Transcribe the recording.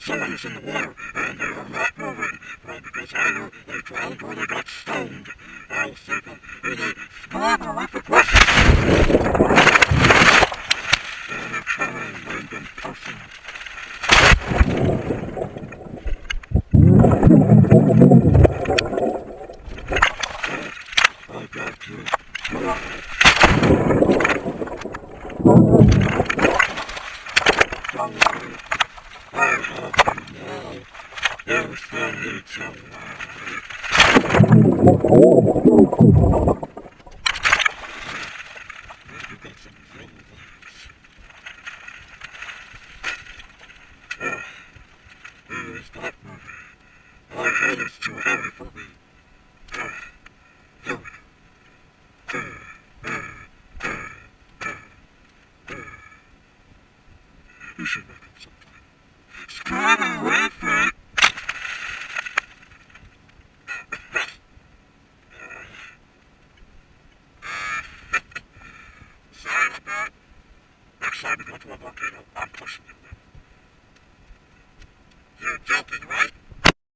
Somebody's in the water, and they're not moving. Well, because either they drowned or they got stoned. I was thinking, they scored a horrific weapon. And they're trying to make them person. I got you. My head is too heavy for me. You should make up something. Screaming away from it. Sorry about that. Next time you go to a volcano, I'm pushing you. You're joking, right?